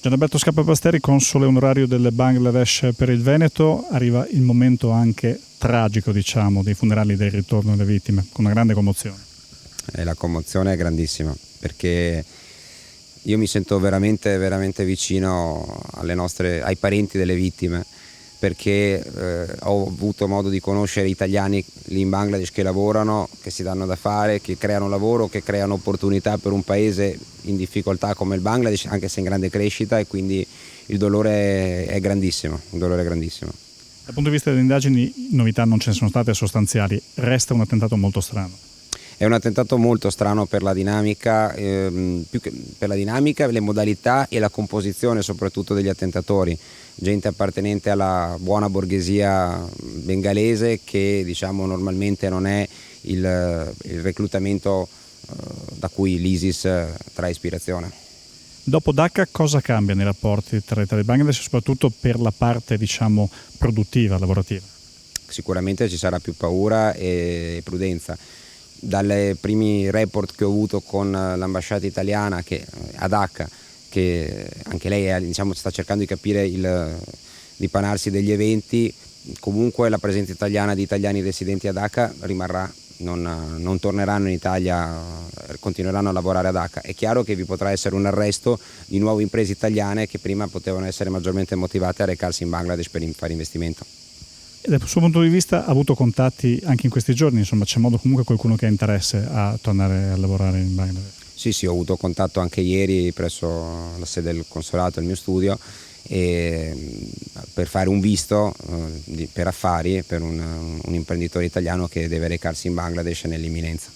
Gianalberto Scappapasteri, console onorario del Bangladesh per il Veneto, arriva il momento anche tragico, diciamo, dei funerali e del ritorno delle vittime, con una grande commozione. La commozione è grandissima, perché io mi sento veramente, veramente vicino ai parenti delle vittime, perché ho avuto modo di conoscere italiani lì in Bangladesh che lavorano, che si danno da fare, che creano lavoro, che creano opportunità per un paese in difficoltà come il Bangladesh, anche se in grande crescita, e quindi il dolore è grandissimo, il dolore è grandissimo. Dal punto di vista delle indagini, novità non ce ne sono state sostanziali, resta un attentato molto strano. È un attentato molto strano per la dinamica, più che per la dinamica, le modalità e la composizione soprattutto degli attentatori. Gente appartenente alla buona borghesia bengalese che, diciamo, normalmente non è il reclutamento da cui l'ISIS trae ispirazione. Dopo Dhaka cosa cambia nei rapporti tra l'Italia e il Bangladesh, soprattutto per la parte, diciamo, produttiva, lavorativa? Sicuramente ci sarà più paura e prudenza. Dai primi report che ho avuto con l'ambasciata italiana a Dhaka, che anche lei diciamo, sta cercando di capire il dipanarsi degli eventi, comunque la presenza italiana di italiani residenti a Dhaka rimarrà, non torneranno in Italia, continueranno a lavorare a Dhaka. È chiaro che vi potrà essere un arresto di nuove imprese italiane che prima potevano essere maggiormente motivate a recarsi in Bangladesh per fare investimento. E dal suo punto di vista ha avuto contatti anche in questi giorni, insomma c'è modo comunque qualcuno che ha interesse a tornare a lavorare in Bangladesh? Sì, ho avuto contatto anche ieri presso la sede del consolato, il mio studio, per fare un visto per affari per un imprenditore italiano che deve recarsi in Bangladesh nell'imminenza.